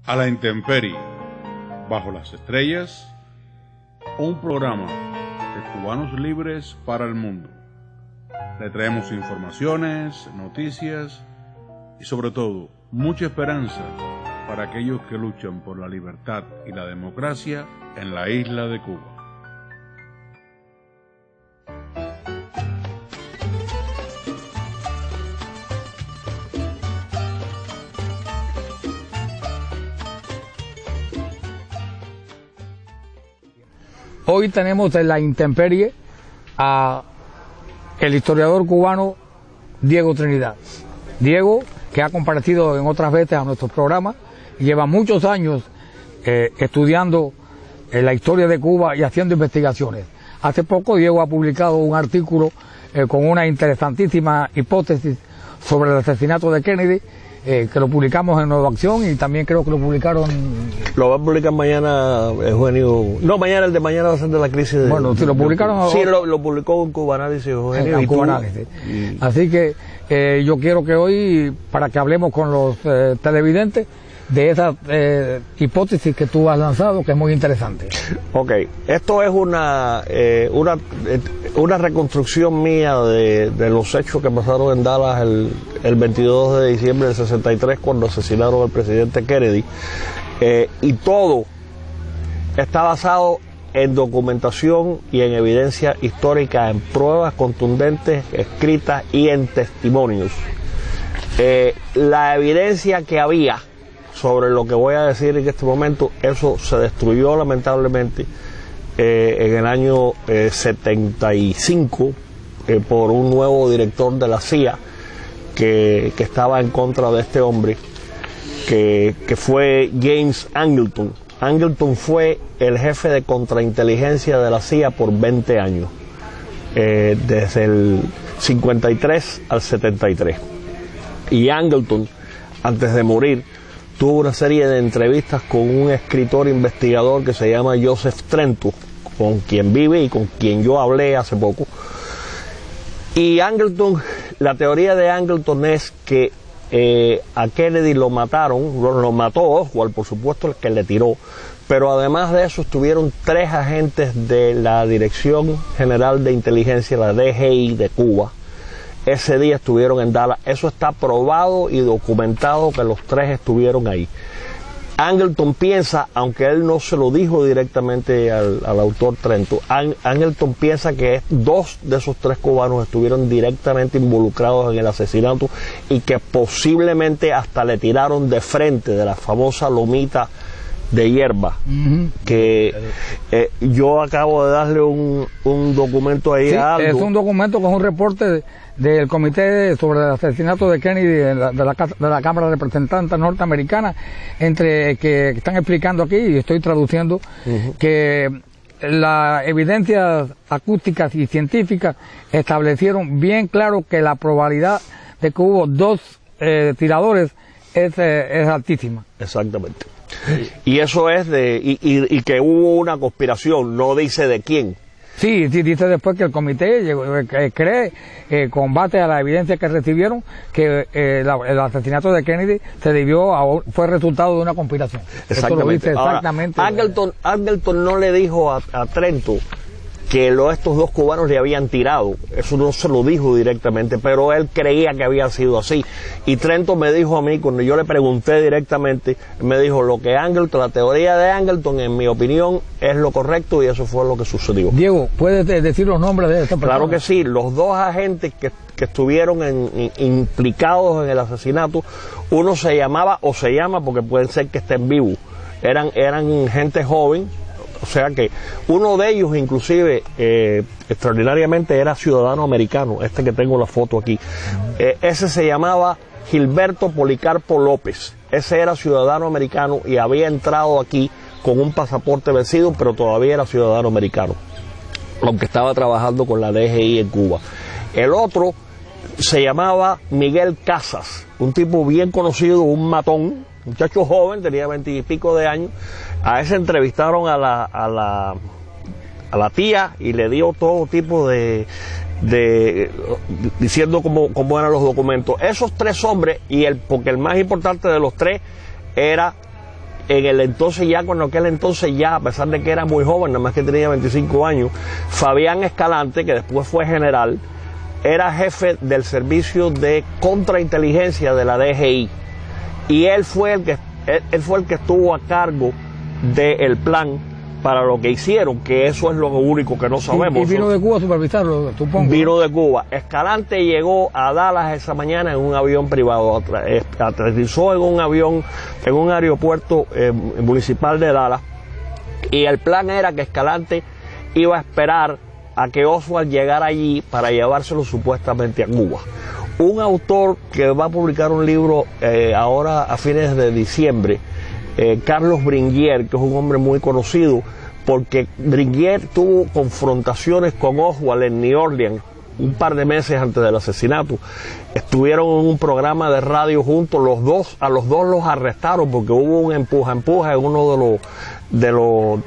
A la intemperie, bajo las estrellas, un programa de cubanos libres para el mundo. Le traemos informaciones, noticias y sobre todo mucha esperanza para aquellos que luchan por la libertad y la democracia en la isla de Cuba. Hoy tenemos en la intemperie a el historiador cubano Diego Trinidad. Diego, que ha compartido en otras veces a nuestros programas, lleva muchos años estudiando la historia de Cuba y haciendo investigaciones. Hace poco Diego ha publicado un artículo con una interesantísima hipótesis sobre el asesinato de Kennedy, que lo publicamos en Nueva Acción y también creo que lo publicaron... Lo va a publicar mañana, Eugenio... No, mañana, el de mañana va a ser de la crisis de... Bueno, si lo publicaron... Sí, lo publicó en Cubanálisis, Eugenio. En Cubanálisis. Así que yo quiero que hoy, para que hablemos con los televidentes, de esa hipótesis que tú has lanzado, que es muy interesante. Ok, esto es una reconstrucción mía de los hechos que pasaron en Dallas el 22 de diciembre del 63, cuando asesinaron al presidente Kennedy, y todo está basado en documentación y en evidencia histórica, en pruebas contundentes, escritas y en testimonios. La evidencia que había sobre lo que voy a decir en este momento, eso se destruyó lamentablemente en el año 75 por un nuevo director de la CIA que estaba en contra de este hombre, que fue James Angleton. Angleton fue el jefe de contrainteligencia de la CIA por 20 años, desde el 53 al 73. Y Angleton, antes de morir, tuvo una serie de entrevistas con un escritor investigador que se llama Joseph Trento, con quien vive y con quien yo hablé hace poco. Y Angleton, la teoría de Angleton es que a Kennedy lo mataron, lo mató Oswald, por supuesto, el que le tiró, pero además de eso estuvieron 3 agentes de la Dirección General de Inteligencia, la DGI de Cuba. Ese día estuvieron en Dallas. Eso está probado y documentado que los 3 estuvieron ahí. Angleton piensa, aunque él no se lo dijo directamente al autor Trento, Angleton piensa que 2 de esos 3 cubanos estuvieron directamente involucrados en el asesinato y que posiblemente hasta le tiraron de frente de la famosa lomita de hierba, que yo acabo de darle un documento ahí a Aldo. Es un documento con un reporte del comité sobre el asesinato de Kennedy de la Cámara de Representantes norteamericana, que están explicando aquí, y estoy traduciendo, que las evidencias acústicas y científicas establecieron bien claro que la probabilidad de que hubo 2 tiradores es altísima. Exactamente. Y eso es y que hubo una conspiración, no dice de quién. Sí, dice después que el comité cree, con base a la evidencia que recibieron, que el asesinato de Kennedy fue resultado de una conspiración. Exactamente. Eso lo dice exactamente. Ahora, Angleton no le dijo a Trento que estos 2 cubanos le habían tirado, eso no se lo dijo directamente, pero él creía que había sido así. Y Trento me dijo a mí, cuando yo le pregunté directamente, me dijo, la teoría de Angleton, en mi opinión, es lo correcto, y eso fue lo que sucedió. Diego, ¿puedes decir los nombres de esta persona? Claro que sí, los 2 agentes que estuvieron implicados en el asesinato, uno se llamaba, o se llama, porque puede ser que estén vivos, eran gente joven. O sea que uno de ellos inclusive extraordinariamente era ciudadano americano, que tengo la foto aquí. Ese se llamaba Gilberto Policarpo López. Ese era ciudadano americano y había entrado aquí con un pasaporte vencido, pero todavía era ciudadano americano, aunque estaba trabajando con la DGI en Cuba. El otro se llamaba Miguel Casas, un tipo bien conocido, un matón, muchacho joven, tenía 20 y pico de años. A ese entrevistaron a la tía y le dio todo tipo diciendo cómo eran los documentos. Esos 3 hombres, porque el más importante de los 3 era en el entonces ya, cuando aquel entonces ya, a pesar de que era muy joven, nada más que tenía 25 años, Fabián Escalante, que después fue general, era jefe del servicio de contrainteligencia de la DGI. Y él fue el que estuvo a cargo del plan para lo que hicieron, que eso es lo único que no sabemos. Y vino de Cuba a supervisarlo, supongo. Vino de Cuba. Escalante llegó a Dallas esa mañana en un avión privado, aterrizó en un avión, en un aeropuerto municipal de Dallas, y el plan era que Escalante iba a esperar a que Oswald llegara allí para llevárselo supuestamente a Cuba. Un autor que va a publicar un libro ahora a fines de diciembre, Carlos Bringuier, que es un hombre muy conocido, porque Bringuier tuvo confrontaciones con Oswald en New Orleans un par de meses antes del asesinato. Estuvieron en un programa de radio juntos, a los dos los arrestaron porque hubo un empuja en uno de los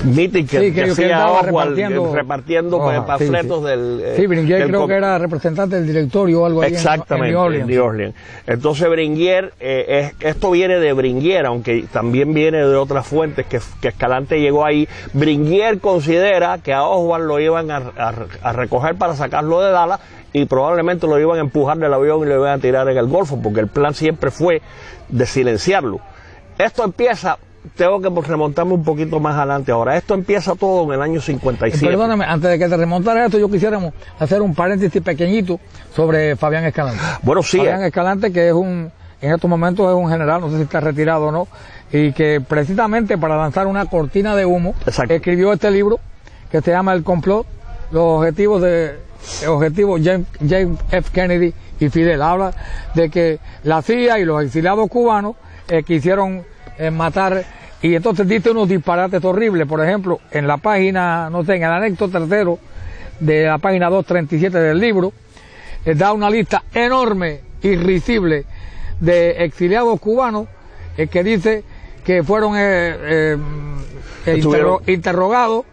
meeting que hacía Oswald repartiendo panfletos del... Sí, Bringuier creo que era representante del directorio o algo así. Exactamente, en New Orleans. Entonces Bringuier, esto viene de Bringuier, aunque también viene de otras fuentes, que Escalante llegó ahí. Bringuier considera que a Oswald lo iban a recoger para sacarlo de Dallas y probablemente lo iban a empujar del avión y lo iban a tirar en el Golfo, porque el plan siempre fue de silenciarlo. Esto empieza... Tengo que remontarme un poquito más adelante ahora. Esto empieza todo en el año 57. Perdóname, antes de que te remontara esto, yo quisiéramos hacer un paréntesis pequeñito sobre Fabián Escalante. Bueno, sí. Fabián Escalante, que en estos momentos es un general, no sé si está retirado o no, y que precisamente para lanzar una cortina de humo, escribió este libro que se llama El complot, los objetivos James F. Kennedy y Fidel. Habla de que la CIA y los exiliados cubanos quisieron matar, y entonces dice unos disparates horribles. Por ejemplo, en la página, no sé, en el anexo tercero de la página 237 del libro, da una lista enorme y risible de exiliados cubanos que dice que fueron interrogados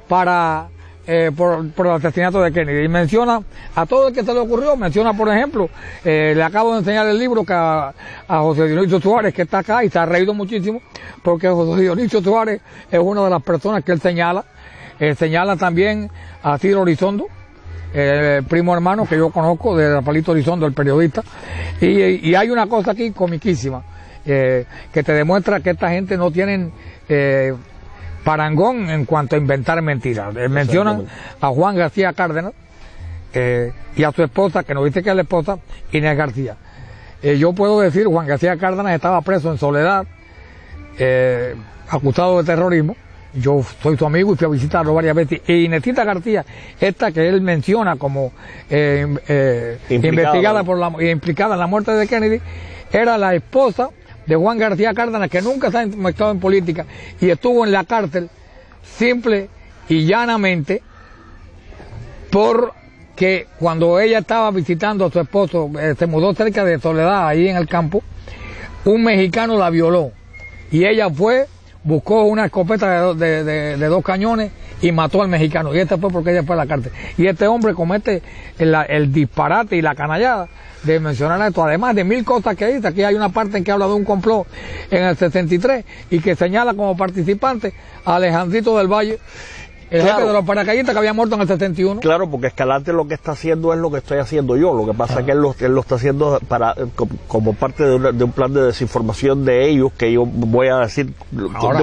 por el asesinato de Kennedy, y menciona a todo el que se le ocurrió. Menciona, por ejemplo, le acabo de enseñar el libro a José Dionisio Suárez, que está acá y se ha reído muchísimo, porque José Dionisio Suárez es una de las personas que él señala. Señala también a Ciro Elizondo, primo hermano que yo conozco de Rafaelito Elizondo, el periodista, y hay una cosa aquí comiquísima, que te demuestra que esta gente no tienen parangón en cuanto a inventar mentiras. Mencionan a Juan García Cárdenas y a su esposa, que nos dice que es la esposa, Inés García. Yo puedo decir, Juan García Cárdenas estaba preso en Soledad, acusado de terrorismo. Yo soy su amigo y fui a visitarlo varias veces. Y Inesita García, esta que él menciona como investigada implicada en la muerte de Kennedy, era la esposa de Juan García Cárdenas, que nunca se ha metido en política y estuvo en la cárcel simple y llanamente porque cuando ella estaba visitando a su esposo, se mudó cerca de Soledad, ahí en el campo, un mexicano la violó y ella buscó una escopeta de 2 cañones y mató al mexicano, y fue porque ella fue a la cárcel. Y este hombre comete el disparate y la canallada de mencionar esto, además de 1000 cosas que dice. Aquí hay una parte en que habla de un complot en el 63 y que señala como participante a Alejandrito del Valle, el jefe de los paracaidistas que había muerto en el 71. Claro, porque Escalante lo que está haciendo es lo que estoy haciendo yo. Lo que pasa es que él lo está haciendo como parte de un plan de desinformación de ellos, que yo voy a decir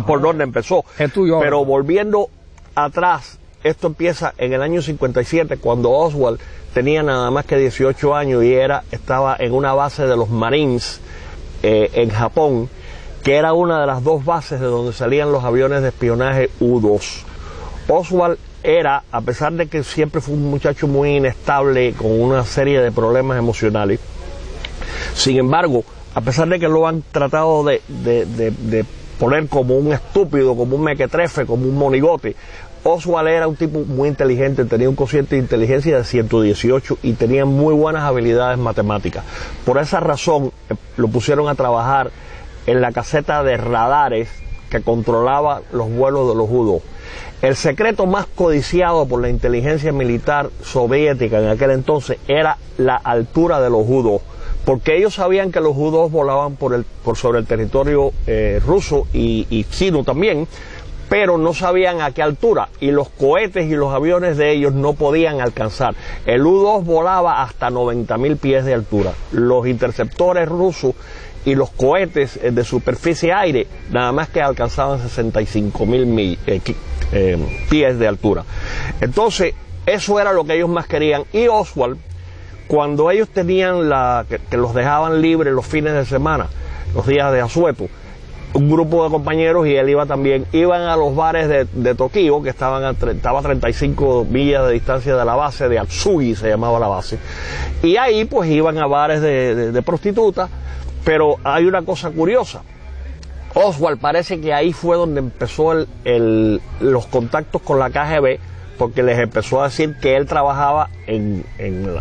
por dónde empezó. Es tuyo. Pero volviendo atrás, esto empieza en el año 57, cuando Oswald tenía nada más que 18 años y estaba en una base de los Marines en Japón, que era una de las 2 bases de donde salían los aviones de espionaje U-2. Oswald era, a pesar de que siempre fue un muchacho muy inestable, con una serie de problemas emocionales, sin embargo, a pesar de que lo han tratado de poner como un estúpido, como un mequetrefe, como un monigote, Oswald era un tipo muy inteligente, tenía un cociente de inteligencia de 118 y tenía muy buenas habilidades matemáticas. Por esa razón lo pusieron a trabajar en la caseta de radares que controlaba los vuelos de los U-2. El secreto más codiciado por la inteligencia militar soviética en aquel entonces era la altura de los U-2, porque ellos sabían que los U-2 volaban por sobre el territorio ruso y chino también, pero no sabían a qué altura, y los cohetes y los aviones de ellos no podían alcanzar. El U-2 volaba hasta 90.000 pies de altura. Los interceptores rusos y los cohetes de superficie aire nada más que alcanzaban 65.000 pies de altura. Entonces, eso era lo que ellos más querían. Y Oswald, cuando ellos tenían que los dejaban libres los fines de semana, los días de asueto, un grupo de compañeros y él iba también, iban a los bares de Tokio, que estaba a 35 millas de distancia de la base, de Atsugi se llamaba la base, y ahí pues iban a bares de prostitutas. Pero hay una cosa curiosa, Oswald parece que ahí fue donde empezó los contactos con la KGB, porque les empezó a decir que él trabajaba en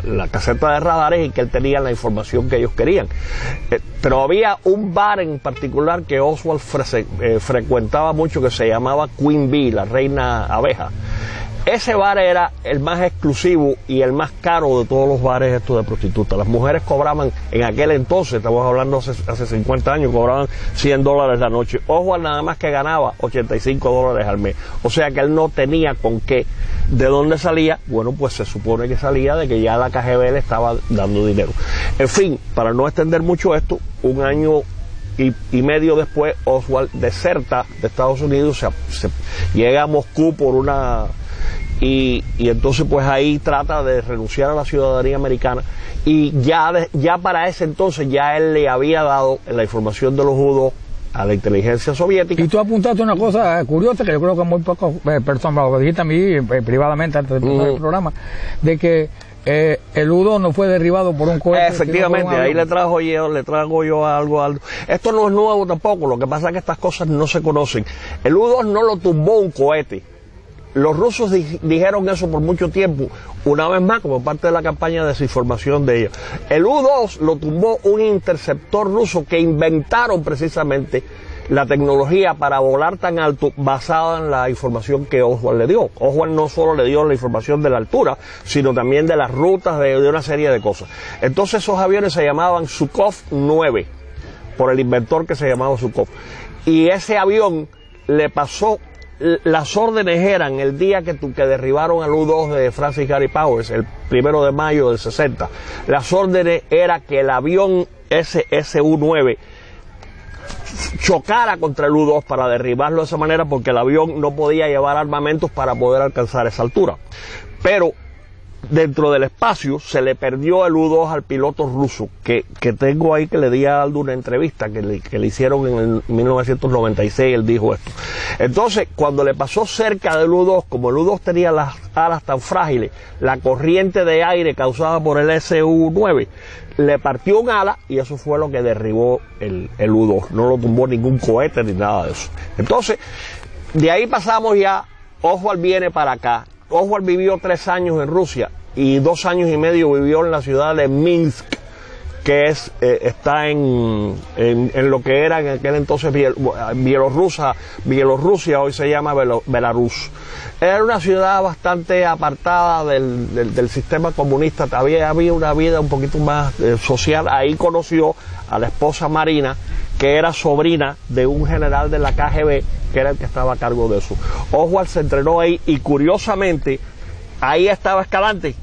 la caseta de radares y que él tenía la información que ellos querían. Pero había un bar en particular que Oswald frecuentaba mucho, que se llamaba Queen Bee, la reina abeja. Ese bar era el más exclusivo y el más caro de todos los bares estos de prostitutas. Las mujeres cobraban, en aquel entonces, estamos hablando hace 50 años, cobraban $100 la noche. Oswald nada más que ganaba $85 al mes. O sea que él no tenía con qué. ¿De dónde salía? Bueno, pues se supone que salía de que ya la KGB le estaba dando dinero. En fin, para no extender mucho esto, un año y medio después, Oswald deserta de Estados Unidos, se llega a Moscú por una... Y entonces pues ahí trata de renunciar a la ciudadanía americana, y ya para ese entonces ya él le había dado la información de los U-2 a la inteligencia soviética. Y tú apuntaste una cosa curiosa que yo creo que muy pocas personas, lo dijiste a mí privadamente antes de empezar el programa, de que el U-2 no fue derribado por un cohete. Efectivamente, ahí le traigo yo algo. Esto no es nuevo tampoco, lo que pasa es que estas cosas no se conocen. El U-2 no lo tumbó un cohete. Los rusos dijeron eso por mucho tiempo, una vez más como parte de la campaña de desinformación de ellos. El U-2 lo tumbó un interceptor ruso que inventaron precisamente la tecnología para volar tan alto basada en la información que Oswald le dio. Oswald no solo le dio la información de la altura, sino también de las rutas, de una serie de cosas. Entonces esos aviones se llamaban Sukhov 9, por el inventor que se llamaba Sukhov. Y ese avión le pasó... Las órdenes eran, el día que derribaron al U-2 de Francis Gary Powers, el 1 de mayo del 60, las órdenes era que el avión U-9 chocara contra el U-2 para derribarlo de esa manera, porque el avión no podía llevar armamentos para poder alcanzar esa altura. Pero dentro del espacio se le perdió el U-2 al piloto ruso, que tengo ahí, que le di a Aldo una entrevista que le hicieron en el 1996, él dijo esto. Entonces, cuando le pasó cerca del U-2, como el U-2 tenía las alas tan frágiles, la corriente de aire causada por el Su-9 le partió un ala, y eso fue lo que derribó el U-2. No lo tumbó ningún cohete ni nada de eso. Entonces, de ahí pasamos ya, Oswald viene para acá. Oswald vivió 3 años en Rusia y 2 años y medio vivió en la ciudad de Minsk, que está en lo que era en aquel entonces Bielorrusia, hoy se llama Belarus. Era una ciudad bastante apartada del sistema comunista, había una vida un poquito más social. Ahí conoció a la esposa Marina, que era sobrina de un general de la KGB, que era el que estaba a cargo de eso. Oswald se entrenó ahí, y curiosamente, ahí estaba Escalante,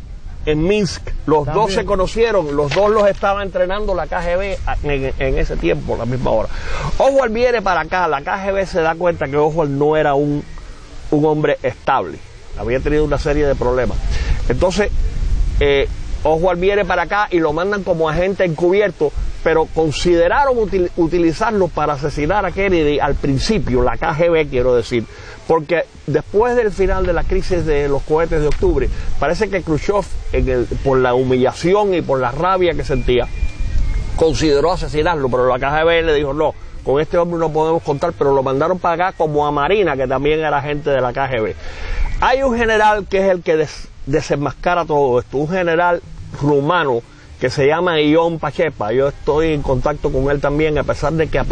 en Minsk. Los también. Dos se conocieron, los dos los estaba entrenando la KGB en ese tiempo, a la misma hora. Oswald viene para acá, la KGB se da cuenta que Oswald no era un hombre estable, había tenido una serie de problemas. Entonces, Oswald viene para acá y lo mandan como agente encubierto, pero consideraron utilizarlo para asesinar a Kennedy al principio, la KGB quiero decir, porque después del final de la crisis de los cohetes de octubre, parece que Khrushchev, por la humillación y por la rabia que sentía, consideró asesinarlo, pero la KGB le dijo no, con este hombre no podemos contar, pero lo mandaron para acá como a Marina, que también era agente de la KGB. Hay un general que es el que desenmascara todo esto, un general rumano que se llama Ion Pachepa. Yo estoy en contacto con él también, a pesar de que han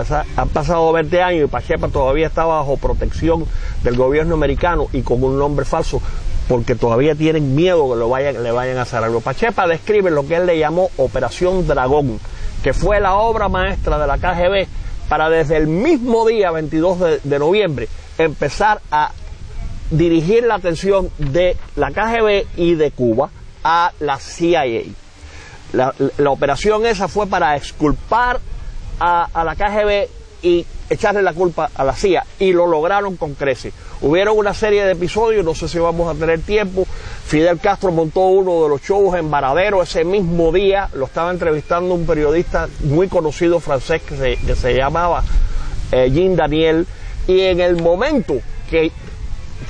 pasado 20 años y Pachepa todavía está bajo protección del gobierno americano y con un nombre falso, porque todavía tienen miedo que le vayan a hacer algo. Pachepa describe lo que él le llamó Operación Dragón, que fue la obra maestra de la KGB, para desde el mismo día 22 de noviembre empezar a dirigir la atención de la KGB y de Cuba a la CIA. La operación esa fue para exculpar a la KGB y echarle la culpa a la CIA, y lo lograron con creces. Hubieron una serie de episodios, no sé si vamos a tener tiempo. Fidel Castro montó uno de los shows en Varadero ese mismo día, lo estaba entrevistando un periodista muy conocido francés que se llamaba Jean Daniel, y en el momento que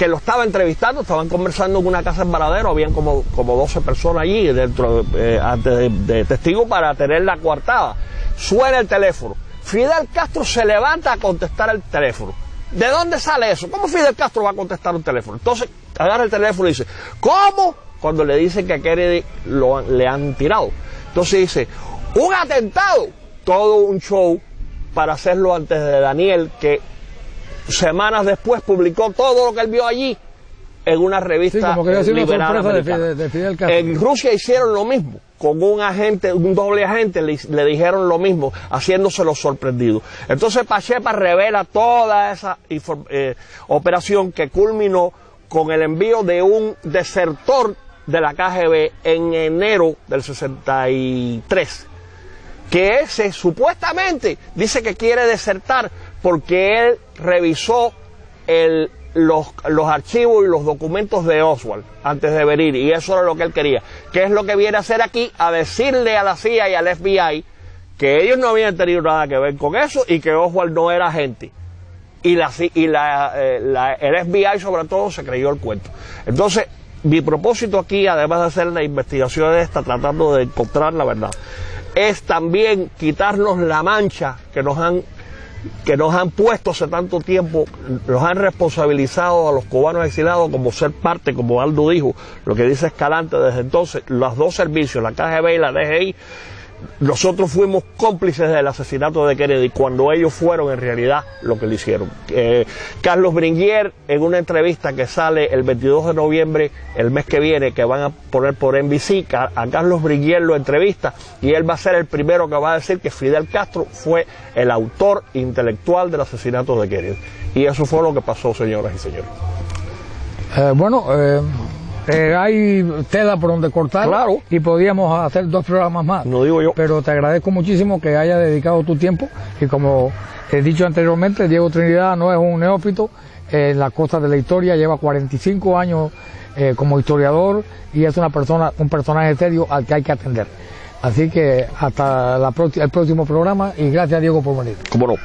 lo estaba entrevistando, estaban conversando en una casa en Varadero, habían como 12 personas allí dentro de testigos para tener la coartada. Suena el teléfono, Fidel Castro se levanta a contestar el teléfono. ¿De dónde sale eso? ¿Cómo Fidel Castro va a contestar un teléfono? Entonces agarra el teléfono y dice, ¿cómo? Cuando le dicen que a Kennedy le han tirado. Entonces dice, un atentado. Todo un show para hacerlo antes de Daniel, que semanas después publicó todo lo que él vio allí en una revista liberal americana. De Fidel Castro. En Rusia hicieron lo mismo, con un agente, un doble agente, le dijeron lo mismo, haciéndoselo sorprendido. Entonces Pachepa revela toda esa operación, que culminó con el envío de un desertor de la KGB en enero del 63, que ese supuestamente dice que quiere desertar porque él revisó los archivos y los documentos de Oswald antes de venir, y eso era lo que él quería. ¿Qué es lo que viene a hacer aquí? A decirle a la CIA y al FBI que ellos no habían tenido nada que ver con eso y que Oswald no era agente. Y el FBI sobre todo se creyó el cuento. Entonces, mi propósito aquí, además de hacer la investigación esta, tratando de encontrar la verdad, es también quitarnos la mancha que nos han puesto hace tanto tiempo, nos han responsabilizado a los cubanos exilados como ser parte, como Aldo dijo, lo que dice Escalante desde entonces, los dos servicios, la KGB y la DGI, nosotros fuimos cómplices del asesinato de Kennedy cuando ellos fueron en realidad lo que le hicieron. Carlos Bringuier, en una entrevista que sale el 22 de noviembre, el mes que viene, que van a poner por NBC, a Carlos Bringuier lo entrevista y él va a ser el primero que va a decir que Fidel Castro fue el autor intelectual del asesinato de Kennedy. Y eso fue lo que pasó, señoras y señores. Hay tela por donde cortar, claro, y podíamos hacer 2 programas más. No digo yo. Pero te agradezco muchísimo que hayas dedicado tu tiempo, y como he dicho anteriormente, Diego Trinidad no es un neófito en la costa de la historia, lleva 45 años como historiador, y es un personaje serio al que hay que atender. Así que hasta el próximo programa, y gracias, Diego, por venir. ¿Cómo no?